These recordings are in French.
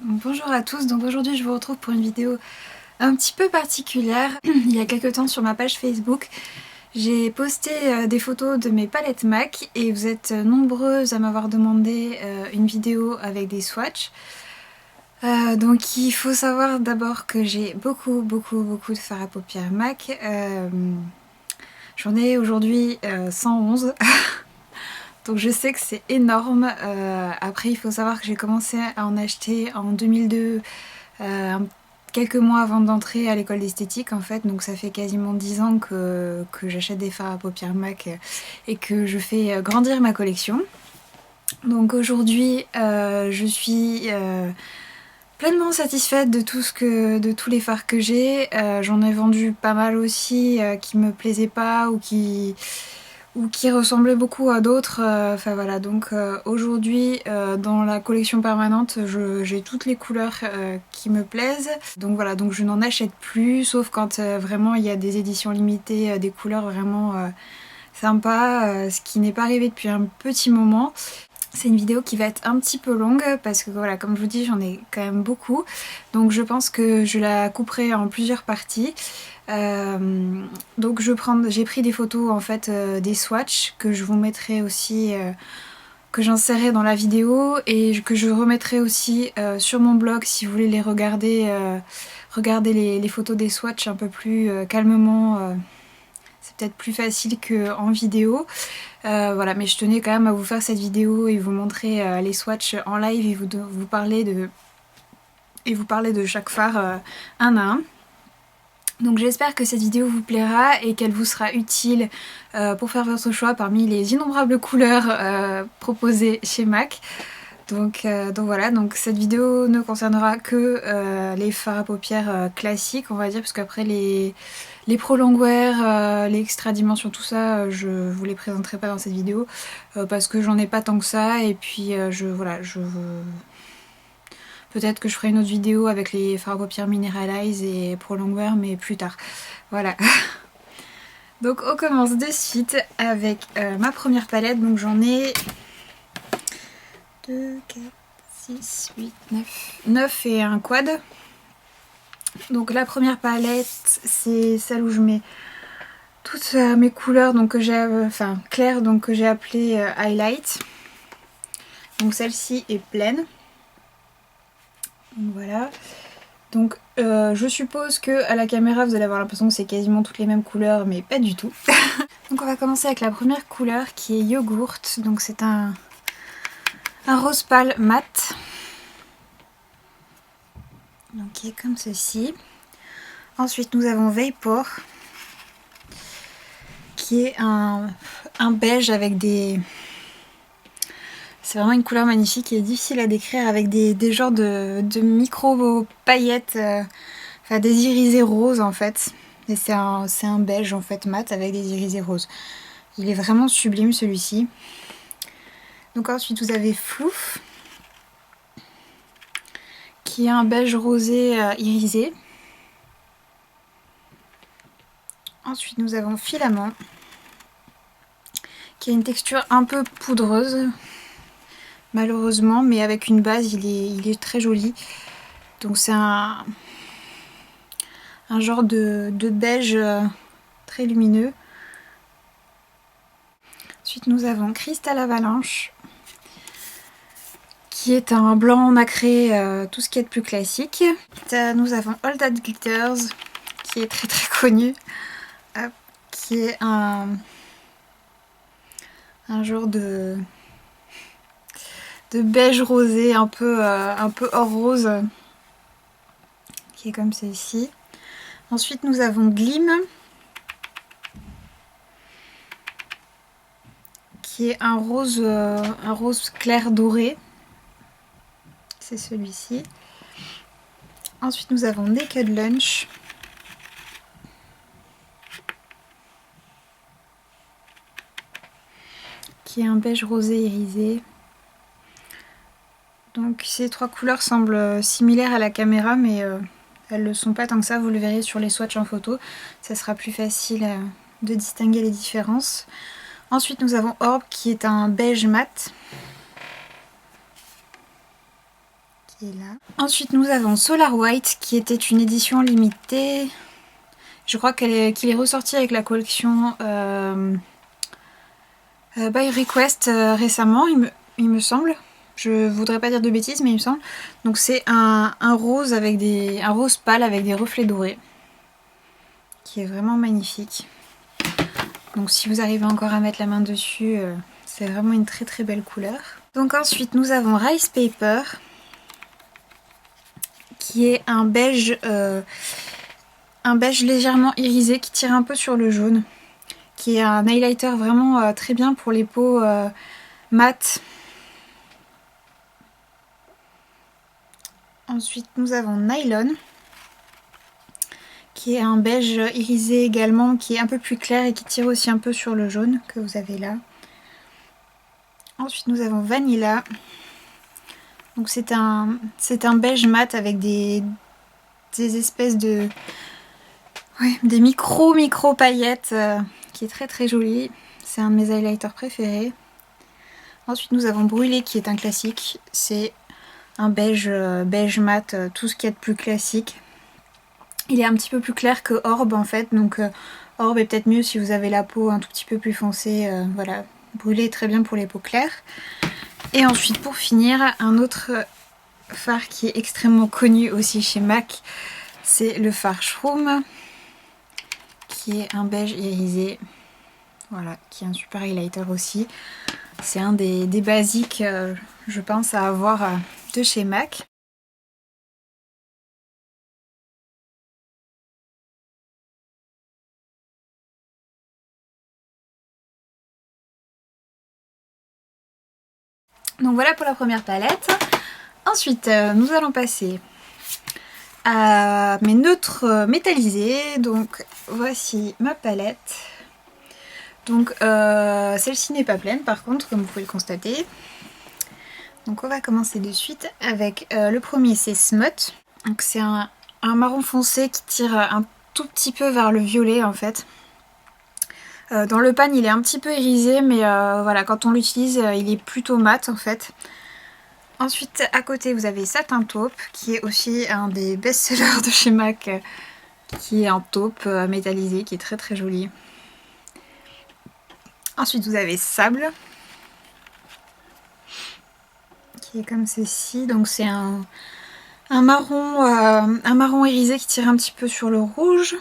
Bonjour à tous, donc aujourd'hui je vous retrouve pour une vidéo un petit peu particulière. Il y a quelques temps sur ma page Facebook, j'ai posté des photos de mes palettes MAC et vous êtes nombreuses à m'avoir demandé une vidéo avec des swatchs. Donc il faut savoir d'abord que j'ai beaucoup de fard à paupières MAC. J'en ai aujourd'hui 111. Donc je sais que c'est énorme. Après il faut savoir que j'ai commencé à en acheter en 2002, quelques mois avant d'entrer à l'école d'esthétique en fait. Donc ça fait quasiment 10 ans que j'achète des fards à paupières MAC et que je fais grandir ma collection. Donc aujourd'hui je suis pleinement satisfaite de de tous les fards que j'ai. J'en ai vendu pas mal aussi qui me plaisaient pas ou qui ressemblait beaucoup à d'autres. Enfin voilà, donc aujourd'hui dans la collection permanente j'ai toutes les couleurs qui me plaisent. Donc voilà, donc je n'en achète plus, sauf quand vraiment il y a des éditions limitées, des couleurs vraiment sympas, ce qui n'est pas arrivé depuis un petit moment. C'est une vidéo qui va être un petit peu longue parce que voilà, comme je vous dis, j'en ai quand même beaucoup. Donc je pense que je la couperai en plusieurs parties. Donc j'ai pris des photos en fait des swatchs que je vous mettrai aussi, que j'insérerai dans la vidéo et que je remettrai aussi sur mon blog si vous voulez les regarder, regarder les photos des swatchs un peu plus calmement. C'est peut-être plus facile qu'en vidéo. Voilà, mais je tenais quand même à vous faire cette vidéo et vous montrer les swatchs en live et vous parler de chaque fard un à un. Donc j'espère que cette vidéo vous plaira et qu'elle vous sera utile pour faire votre choix parmi les innombrables couleurs proposées chez MAC. Donc voilà, donc cette vidéo ne concernera que les fards à paupières classiques, on va dire, parce qu'après les Pro Longwear, les extra dimensions, tout ça, je vous les présenterai pas dans cette vidéo parce que j'en ai pas tant que ça. Et puis peut-être que je ferai une autre vidéo avec les fards à paupières Mineralize et Pro Longwear, mais plus tard. Voilà. Donc on commence de suite avec ma première palette. Donc j'en ai 2, 4, 6, 8, 9. 9 et un quad. Donc la première palette, c'est celle où je mets toutes mes couleurs donc que j'ai, claires, donc que j'ai appelé highlight. Donc celle-ci est pleine. Donc voilà. Donc je suppose que à la caméra vous allez avoir l'impression que c'est quasiment toutes les mêmes couleurs, mais pas du tout. Donc on va commencer avec la première couleur qui est yogourt. Donc c'est un rose pâle mat. Donc qui est comme ceci. Ensuite nous avons Vapor, qui est un beige avec des... C'est vraiment une couleur magnifique et difficile à décrire, avec des genres de micro paillettes, enfin des irisés roses en fait. Et c'est un beige en fait mat avec des irisés roses. Il est vraiment sublime celui-ci. Donc ensuite vous avez Flouf, qui est un beige rosé irisé. Ensuite nous avons Filament, qui a une texture un peu poudreuse, malheureusement, mais avec une base il est très joli. Donc c'est un genre de beige très lumineux. Ensuite nous avons Cristal Avalanche, qui est un blanc nacré, tout ce qui est de plus classique. Nous avons All That Glitters, qui est très connu, qui est un genre de beige rosé un peu or rose, qui est comme ceci. Ensuite nous avons Gleam, qui est un rose clair doré. C'est celui-ci. Ensuite nous avons Naked Lunch, qui est un beige rosé irisé. Donc ces trois couleurs semblent similaires à la caméra, mais elles ne le sont pas tant que ça. Vous le verrez sur les swatchs en photo, ça sera plus facile de distinguer les différences. Ensuite nous avons Orb, qui est un beige mat, qui est là. Ensuite nous avons Solar White qui était une édition limitée. Je crois qu'il est ressorti avec la collection By Request récemment, il me semble. Je voudrais pas dire de bêtises mais il me semble. Donc c'est un rose avec un rose pâle avec des reflets dorés. Qui est vraiment magnifique. Donc si vous arrivez encore à mettre la main dessus, c'est vraiment une très très belle couleur. Donc ensuite nous avons Rice Paper qui est un beige légèrement irisé qui tire un peu sur le jaune, qui est un highlighter vraiment très bien pour les peaux mates. Ensuite nous avons Nylon qui est un beige irisé également, qui est un peu plus clair et qui tire aussi un peu sur le jaune que vous avez là. Ensuite nous avons Vanilla. Donc c'est un beige mat avec des espèces de... Ouais, des micro paillettes qui est très très joli. C'est un de mes highlighters préférés. Ensuite nous avons Brûlé qui est un classique. C'est un beige mat, tout ce qu'il y a de plus classique. Il est un petit peu plus clair que Orb en fait. Donc Orb est peut-être mieux si vous avez la peau un tout petit peu plus foncée. Voilà, Brûlé est très bien pour les peaux claires. Et ensuite pour finir, un autre fard qui est extrêmement connu aussi chez MAC, c'est le fard Shroom, qui est un beige irisé, voilà, qui est un super highlighter aussi. C'est un des basiques, je pense, à avoir de chez MAC. Donc voilà pour la première palette. Ensuite, nous allons passer à mes neutres métallisés. Donc voici ma palette. Donc celle-ci n'est pas pleine par contre, comme vous pouvez le constater. Donc on va commencer de suite avec le premier, c'est Smut. Donc c'est un marron foncé qui tire un tout petit peu vers le violet en fait. Dans le pan il est un petit peu irisé mais voilà, quand on l'utilise il est plutôt mat en fait. Ensuite à côté vous avez Satin Taupe qui est aussi un des best-sellers de chez MAC, qui est en taupe métallisé, qui est très très joli. Ensuite vous avez Sable qui est comme ceci, donc c'est un marron irisé qui tire un petit peu sur le rouge.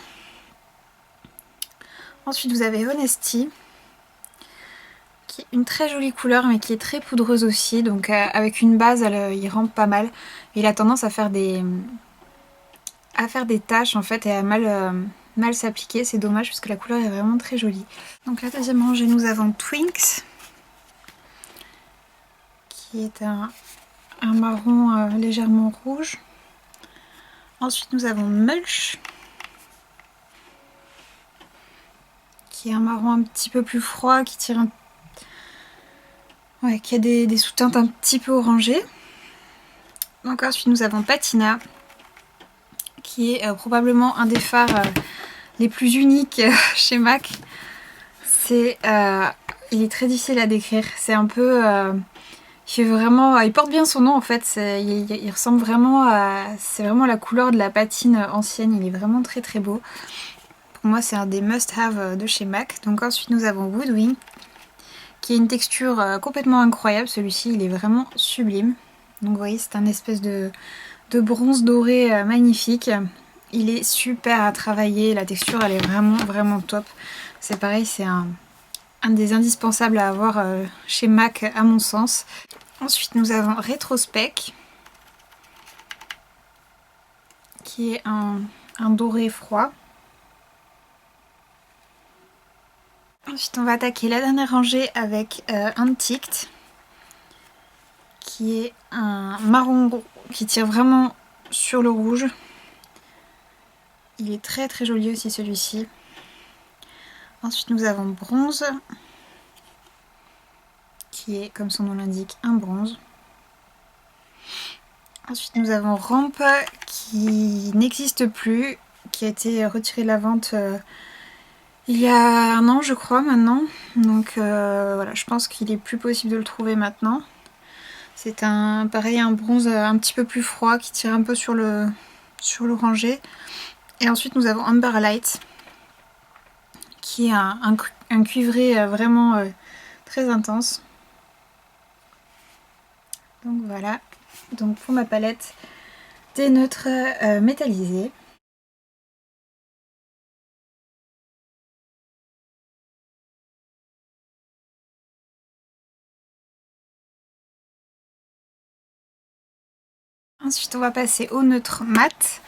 Ensuite vous avez Honesty, qui est une très jolie couleur mais qui est très poudreuse aussi, donc avec une base il rampe pas mal. Il a tendance à faire des taches en fait et à mal s'appliquer, c'est dommage parce que la couleur est vraiment très jolie. Donc la deuxième rangée nous avons Twinks, qui est un marron légèrement rouge. Ensuite nous avons Mulch, qui est un marron un petit peu plus froid, qui tire qui a des sous-teintes un petit peu orangées. Donc ensuite nous avons Patina, qui est probablement un des fards les plus uniques chez MAC. Il est très difficile à décrire, c'est un peu... il porte bien son nom en fait, il ressemble vraiment à... C'est vraiment la couleur de la patine ancienne, il est vraiment très très beau. Pour moi c'est un des must-have de chez MAC. Donc ensuite nous avons Woodwing, qui est une texture complètement incroyable, celui-ci il est vraiment sublime. Donc vous voyez c'est un espèce de bronze doré magnifique. Il est super à travailler, la texture elle est vraiment vraiment top. C'est pareil, c'est un des indispensables à avoir chez MAC à mon sens. Ensuite nous avons Retrospec, qui est un doré froid. Ensuite on va attaquer la dernière rangée avec Antiqued, qui est un marron qui tire vraiment sur le rouge. Il est très très joli aussi celui-ci. Ensuite nous avons Bronze, qui est comme son nom l'indique un bronze. Ensuite nous avons Ramp, qui n'existe plus, qui a été retiré de la vente il y a un an je crois maintenant. Donc voilà, je pense qu'il est plus possible de le trouver maintenant. C'est pareil, un bronze un petit peu plus froid qui tire un peu sur l'orangé. Et ensuite nous avons Amber Light, qui est un cuivré vraiment très intense. Donc voilà, donc pour ma palette des neutres métallisés. Ensuite on va passer au neutre mat.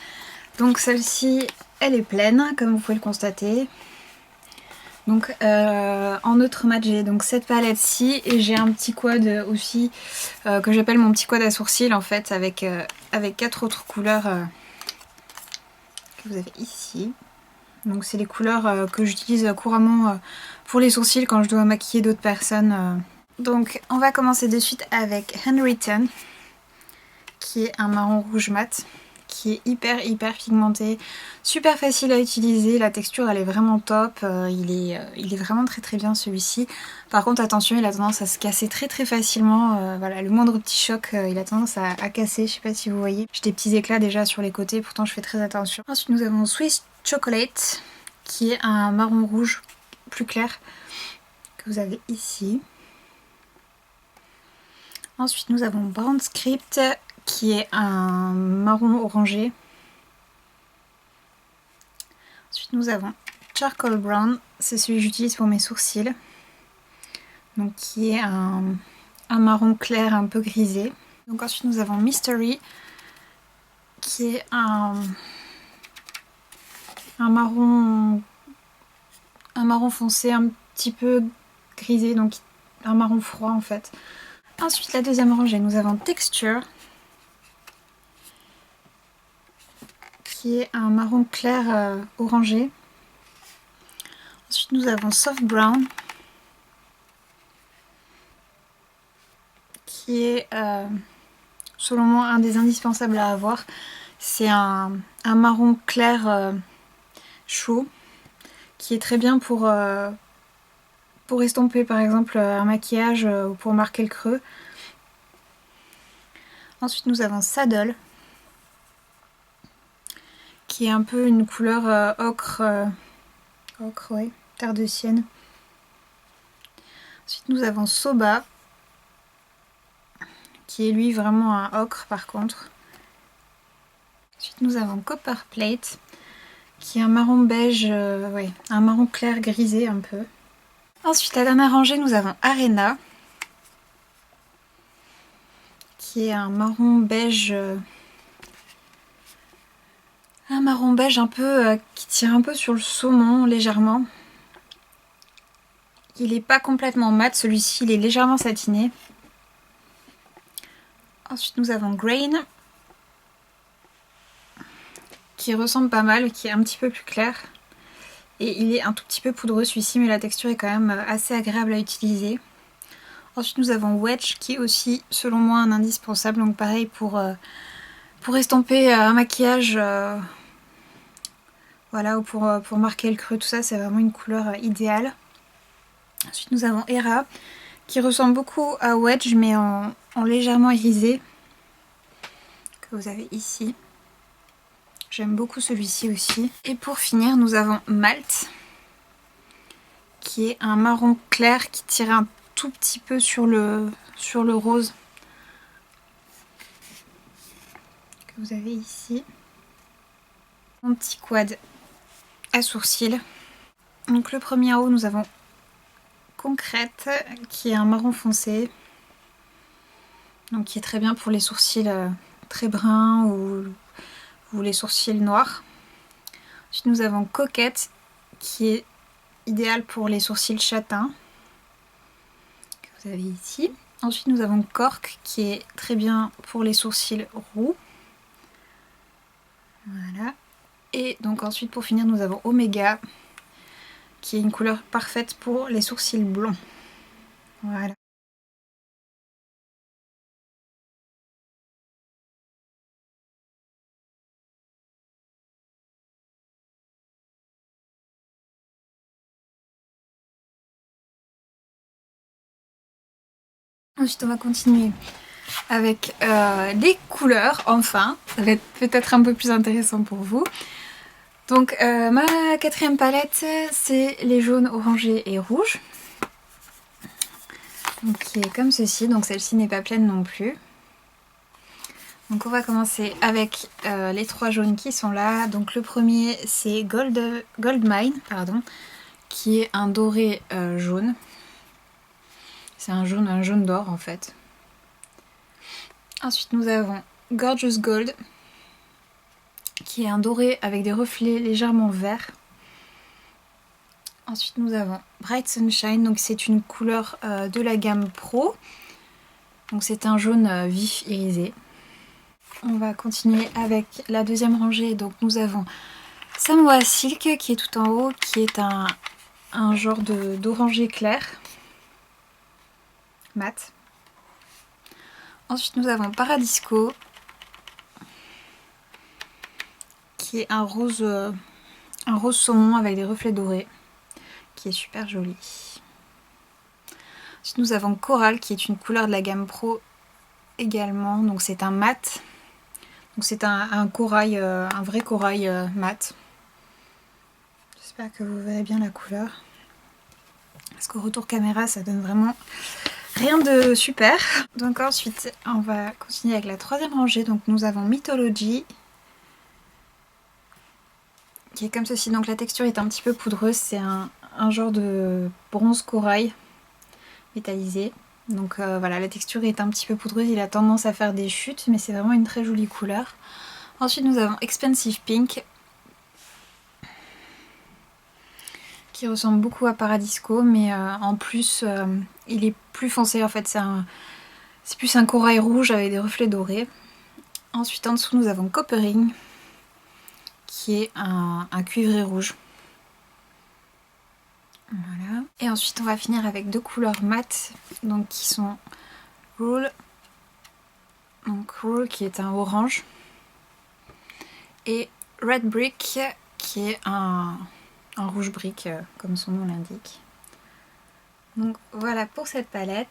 Donc celle-ci elle est pleine comme vous pouvez le constater. Donc en neutre mat j'ai donc cette palette-ci et j'ai un petit quad aussi que j'appelle mon petit quad à sourcils en fait avec 4 autres couleurs que vous avez ici. Donc c'est les couleurs que j'utilise couramment pour les sourcils quand je dois maquiller d'autres personnes. Donc on va commencer de suite avec Handwritten, qui est un marron rouge mat, qui est hyper pigmenté, super facile à utiliser, la texture elle est vraiment top, il est vraiment très bien celui-ci. Par contre attention, il a tendance à se casser très facilement, voilà, le moindre petit choc il a tendance à casser, je sais pas si vous voyez. J'ai des petits éclats déjà sur les côtés, pourtant je fais très attention. Ensuite nous avons Swiss Chocolate, qui est un marron rouge plus clair, que vous avez ici. Ensuite nous avons Brown Script, qui est un marron orangé. Ensuite nous avons Charcoal Brown, c'est celui que j'utilise pour mes sourcils. Donc qui est un marron clair un peu grisé. Donc ensuite nous avons Mystery, qui est un marron foncé un petit peu grisé, donc un marron froid en fait. Ensuite la deuxième rangée nous avons Texture, qui est un marron clair orangé. Ensuite nous avons Soft Brown, qui est selon moi un des indispensables à avoir. C'est un marron clair chaud, qui est très bien pour estomper par exemple un maquillage ou pour marquer le creux. Ensuite nous avons Saddle, qui est un peu une couleur ocre, ouais, terre de sienne. Ensuite nous avons Soba, qui est lui vraiment un ocre par contre. Ensuite nous avons Copper Plate, qui est un marron beige, ouais, un marron clair grisé un peu. Ensuite la dernière rangée nous avons Arena, qui est un marron beige, un peu qui tire un peu sur le saumon légèrement. Il n'est pas complètement mat, celui-ci il est légèrement satiné. Ensuite nous avons Grain, qui ressemble pas mal, qui est un petit peu plus clair. Et il est un tout petit peu poudreux celui-ci, mais la texture est quand même assez agréable à utiliser. Ensuite nous avons Wedge, qui est aussi selon moi un indispensable, donc pareil pour estomper un maquillage, voilà, ou pour marquer le creux, tout ça, c'est vraiment une couleur idéale. Ensuite nous avons Hera, qui ressemble beaucoup à Wedge, mais en légèrement irisé, que vous avez ici. J'aime beaucoup celui-ci aussi. Et pour finir, nous avons Malt, qui est un marron clair qui tire un tout petit peu sur le rose, que vous avez ici. Mon petit quad à sourcils. Donc le premier en haut, nous avons Concrète, qui est un marron foncé, donc qui est très bien pour les sourcils très bruns ou les sourcils noirs. Ensuite nous avons Coquette, qui est idéal pour les sourcils châtains, que vous avez ici. Ensuite nous avons Cork, qui est très bien pour les sourcils roux. Voilà. Et donc ensuite pour finir nous avons Omega, qui est une couleur parfaite pour les sourcils blonds. Voilà. Ensuite on va continuer avec les couleurs, enfin. Ça va être peut-être un peu plus intéressant pour vous. Donc ma quatrième palette, c'est les jaunes, orangés et rouges. Donc qui est comme ceci, donc celle-ci n'est pas pleine non plus. Donc on va commencer avec les 3 jaunes qui sont là. Donc le premier c'est Goldmine, pardon, qui est un doré jaune. C'est un jaune d'or en fait. Ensuite nous avons Gorgeous Gold, qui est un doré avec des reflets légèrement verts. Ensuite nous avons Bright Sunshine, donc c'est une couleur de la gamme Pro. Donc c'est un jaune vif irisé. On va continuer avec la deuxième rangée. Donc nous avons Samoa Silk qui est tout en haut, qui est un genre d'orangé clair, mat. Ensuite nous avons Paradisco, qui est un rose saumon avec des reflets dorés, qui est super joli. Ensuite nous avons Coral, qui est une couleur de la gamme Pro également, donc c'est un mat. Donc c'est un corail, un vrai corail mat. J'espère que vous verrez bien la couleur. Parce qu'au retour caméra, ça donne vraiment rien de super. Donc ensuite, on va continuer avec la troisième rangée. Donc nous avons Mythology, qui est comme ceci. Donc la texture est un petit peu poudreuse. C'est un genre de bronze corail métallisé. Donc voilà, la texture est un petit peu poudreuse, il a tendance à faire des chutes, mais c'est vraiment une très jolie couleur. Ensuite nous avons Expensive Pink, qui ressemble beaucoup à Paradisco, mais en plus il est plus foncé en fait, c'est plus un corail rouge avec des reflets dorés. Ensuite en dessous nous avons Coppering, qui est un cuivré rouge. Voilà. Et ensuite on va finir avec 2 couleurs mates, donc qui sont Rule, donc Rule qui est un orange, et Red Brick qui est un rouge brique comme son nom l'indique. Donc voilà pour cette palette.